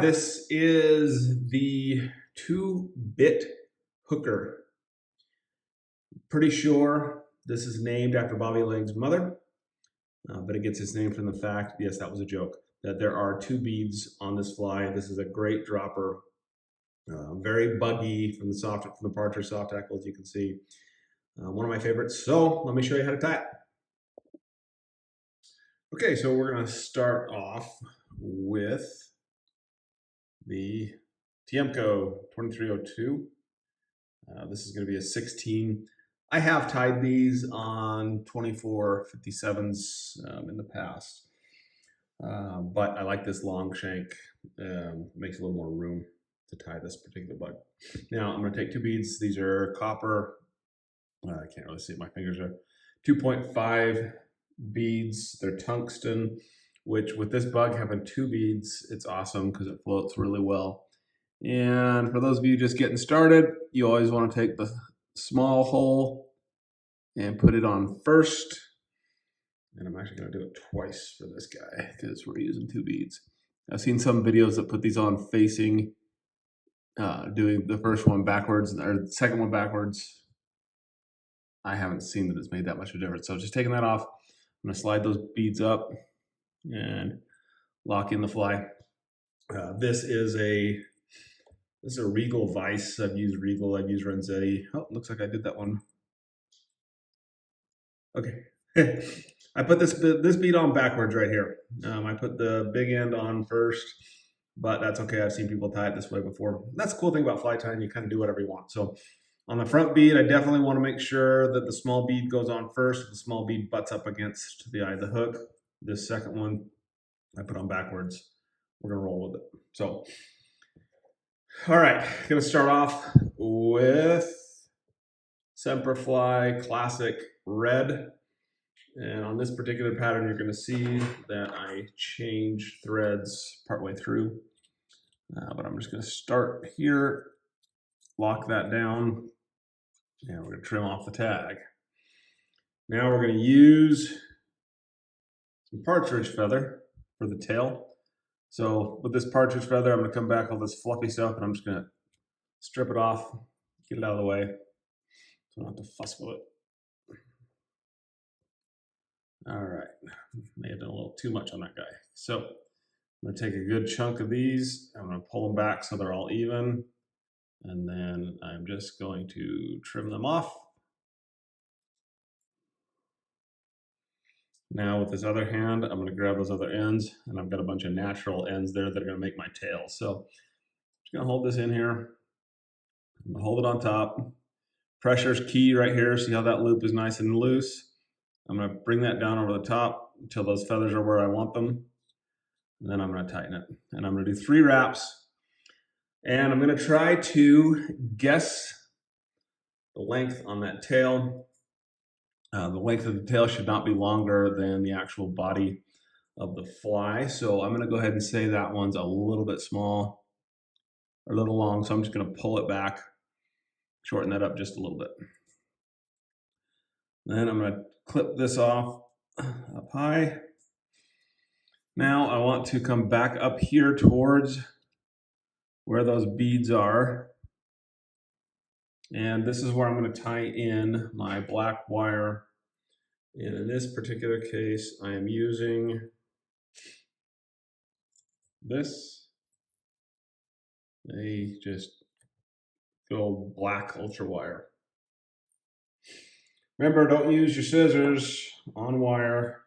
right, this is the 2-bit hooker. Pretty sure this is named after Bobby Lang's mother, but it gets its name from the fact, yes, that was a joke, that there are 2 beads on this fly. This is a great dropper, very buggy from the Partridge soft hackle, as you can see. One of my favorites. So let me show you how to tie it. Okay, so we're going to start off with the Tiemco 2302. This is going to be a 16. I have tied these on 2457s in the past, but I like this long shank. Makes a little more room to tie this particular bug. Now I'm going to take 2 beads. These are copper. I can't really see it. My fingers are 2.5 beads. They're tungsten, which with this bug having 2 beads, it's awesome because it floats really well. And for those of you just getting started, you always want to take the small hole and put it on first. And I'm actually going to do it twice for this guy because we're using 2 beads. I've seen some videos that put these on facing, doing the first one backwards or the second one backwards. I haven't seen that it's made that much of a difference. So just taking that off, I'm going to slide those beads up and lock in the fly. This is a Regal Vice. I've used Regal, I've used Renzetti. Oh, looks like I did that one. Okay. I put this bead on backwards right here. I put the big end on first, but that's okay. I've seen people tie it this way before. That's the cool thing about fly tying. You kind of do whatever you want. So on the front bead, I definitely want to make sure that the small bead goes on first. The small bead butts up against the eye of the hook. This second one, I put on backwards. We're going to roll with it. So, all right, going to start off with Semperfli Classic Red. And on this particular pattern, you're going to see that I change threads partway through. But I'm just going to start here, lock that down, and we're going to trim off the tag. Now we're going to use some partridge feather for the tail. So with this partridge feather, I'm going to come back all this fluffy stuff, and I'm just going to strip it off, get it out of the way, so I don't have to fuss with it. All right, may have done a little too much on that guy. So I'm going to take a good chunk of these. I'm going to pull them back so they're all even. And then I'm just going to trim them off. Now with this other hand, I'm going to grab those other ends, and I've got a bunch of natural ends there that are going to make my tail. So I'm just going to hold this in here. I'm going to hold it on top. Pressure's key right here. See how that loop is nice and loose? I'm going to bring that down over the top until those feathers are where I want them. And then I'm going to tighten it. And I'm going to do 3 wraps. And I'm going to try to guess the length on that tail. The length of the tail should not be longer than the actual body of the fly. So I'm going to go ahead and say that one's a little bit small, or a little long. So I'm just going to pull it back, shorten that up just a little bit. Then I'm going to clip this off up high. Now I want to come back up here towards where those beads are. And this is where I'm going to tie in my black wire. And in this particular case, I am using this, a just good old black Ultrawire. Remember, don't use your scissors on wire.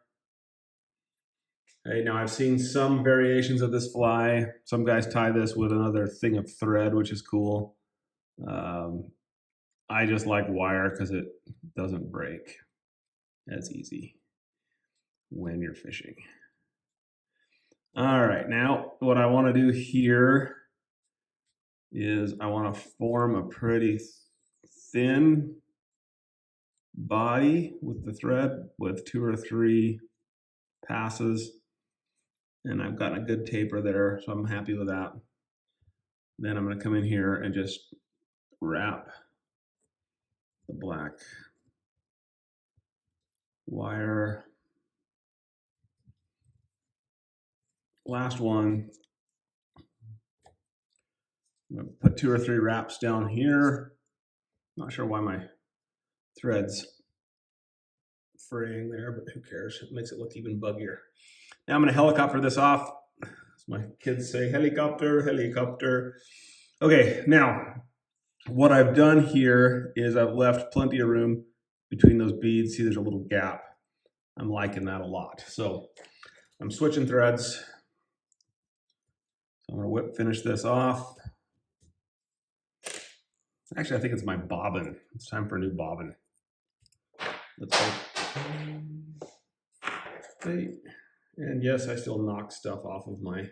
Hey, now I've seen some variations of this fly. Some guys tie this with another thing of thread, which is cool. I just like wire because it doesn't break as easy when you're fishing. All right, now what I want to do here is I want to form a pretty thin body with the thread with 2 or 3 passes. And I've gotten a good taper there, so I'm happy with that. Then I'm going to come in here and just wrap the black wire. Last one. I'm gonna put 2 or 3 wraps down here. Not sure why my thread's fraying there, but who cares? It makes it look even buggier. Now I'm gonna helicopter this off. As my kids say, helicopter, helicopter. Okay, now what I've done here is I've left plenty of room between those beads. See, there's a little gap. I'm liking that a lot. So I'm switching threads. So I'm gonna finish this off. Actually, I think it's my bobbin. It's time for a new bobbin. Let's go. Okay. And yes, I still knock stuff off of my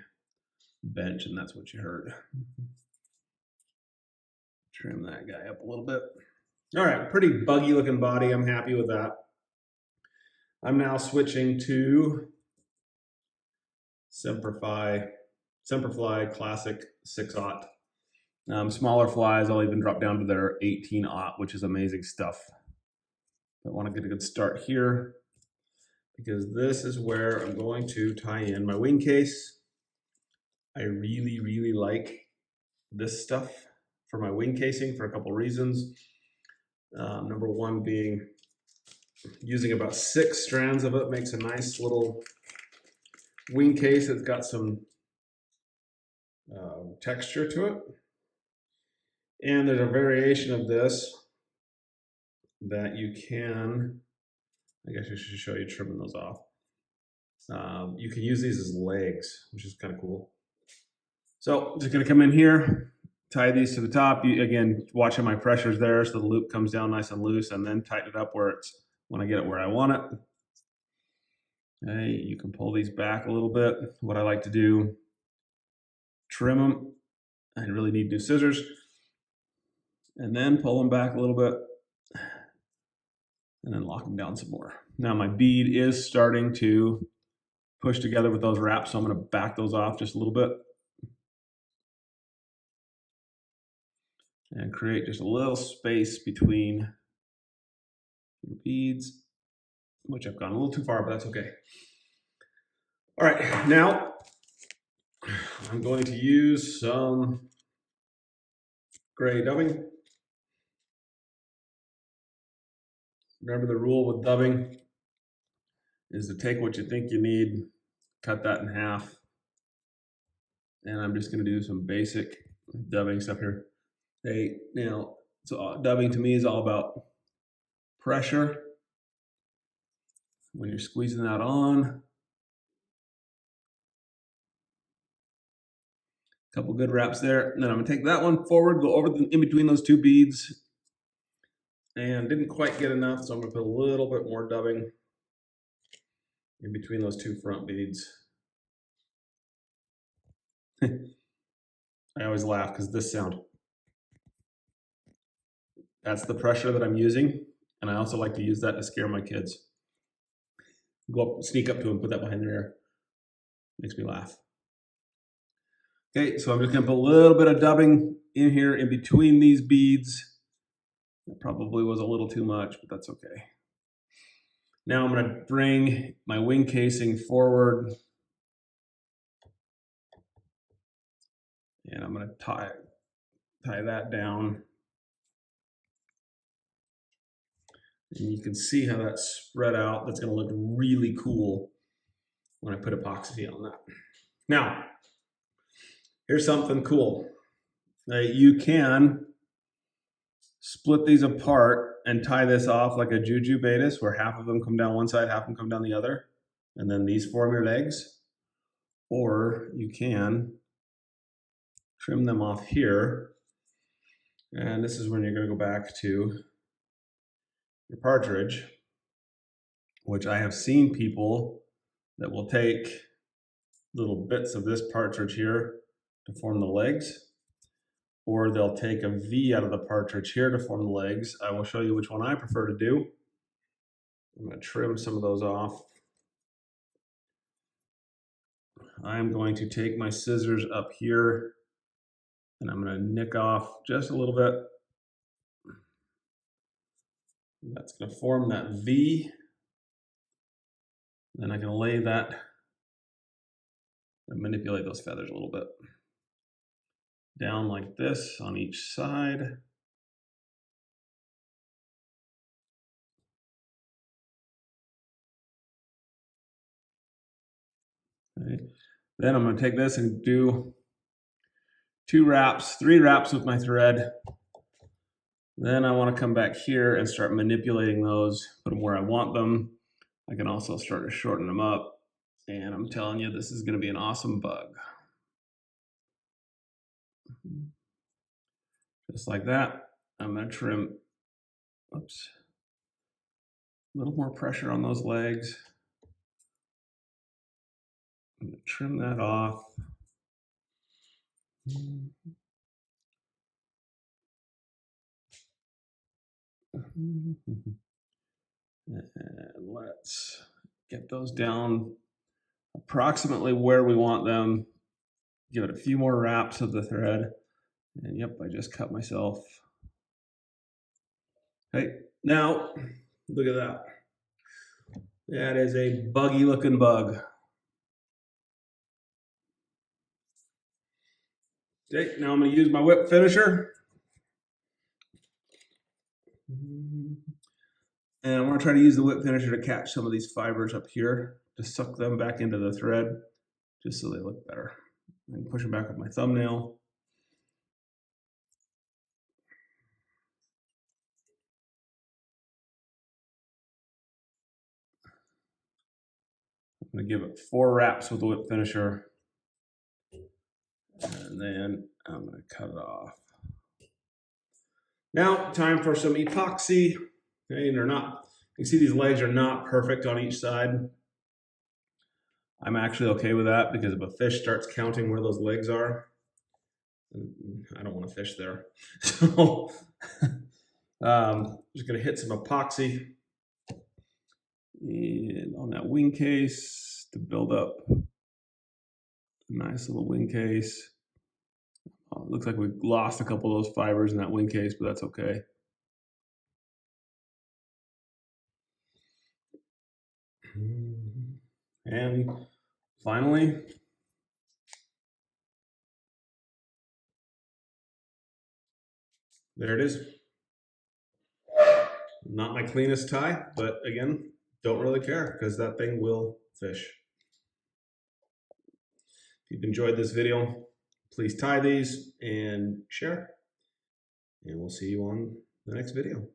bench, and that's what you heard. Trim that guy up a little bit. All right, pretty buggy looking body. I'm happy with that. I'm now switching to Semperfli Classic 6/0. Smaller flies, I'll even drop down to their 18/0, which is amazing stuff. I want to get a good start here because this is where I'm going to tie in my wing case. I really, really like this stuff for my wing casing for a couple reasons. Number one being using about 6 strands of it makes a nice little wing case that's got some texture to it. And there's a variation of this that you can, I guess I should show you trimming those off. You can use these as legs, which is kind of cool. So I'm just gonna come in here, tie these to the top. You, again, watching my pressures there so the loop comes down nice and loose, and then tighten it up where it's, when I get it where I want it. Okay, you can pull these back a little bit. What I like to do, trim them. I really need new scissors. And then pull them back a little bit. And then lock them down some more. Now my bead is starting to push together with those wraps, so I'm gonna back those off just a little bit. And create just a little space between your beads, which I've gone a little too far, but that's okay. All right, now I'm going to use some gray dubbing. Remember, the rule with dubbing is to take what you think you need, cut that in half, and I'm just going to do some basic dubbing stuff here. Hey, now, so dubbing to me is all about pressure. When you're squeezing that on, a couple good wraps there, and then I'm going to take that one forward, go over in between those 2 beads, and didn't quite get enough, so I'm going to put a little bit more dubbing in between those 2 front beads. I always laugh because this sound, that's the pressure that I'm using, and I also like to use that to scare my kids. Go up, sneak up to them, put that behind their ear. Makes me laugh. Okay, so I'm just going to put a little bit of dubbing in here in between these beads. That probably was a little too much, but that's okay. Now I'm going to bring my wing casing forward. And I'm going to tie that down. And you can see how that's spread out. That's going to look really cool when I put epoxy on that. Now, here's something cool. You can split these apart and tie this off like a juju betis, where half of them come down one side, half of them come down the other, and then these form your legs. Or you can trim them off here, and this is when you're going to go back to your partridge, which I have seen people that will take little bits of this partridge here to form the legs, or they'll take a V out of the partridge here to form the legs. I will show you which one I prefer to do. I'm going to trim some of those off. I'm going to take my scissors up here and I'm going to nick off just a little bit. That's going to form that V. Then I can lay that and manipulate those feathers a little bit. down like this on each side. Okay. Then I'm going to take this and do 3 wraps with my thread. Then I want to come back here and start manipulating those, put them where I want them. I can also start to shorten them up. And I'm telling you, this is going to be an awesome bug. Just like that. I'm going to trim, oops, a little more pressure on those legs. I'm going to trim that off. And let's get those down approximately where we want them. Give it a few more wraps of the thread. And yep, I just cut myself. Hey, now look at that. That is a buggy looking bug. Okay, now I'm going to use my whip finisher. And I'm going to try to use the whip finisher to catch some of these fibers up here, to suck them back into the thread, just so they look better. I can push them back with my thumbnail. I'm going to give it 4 wraps with the whip finisher. And then I'm going to cut it off. Now, time for some epoxy. Okay, and they're not, you can see these legs are not perfect on each side. I'm actually okay with that, because if a fish starts counting where those legs are, I don't want to fish there. So just going to hit some epoxy and on that wing case to build up a nice little wing case. It looks like we lost a couple of those fibers in that wing case, but that's okay. And finally, there it is. Not my cleanest tie, but again, don't really care, because that thing will fish. If you've enjoyed this video, please tie these and share. And we'll see you on the next video.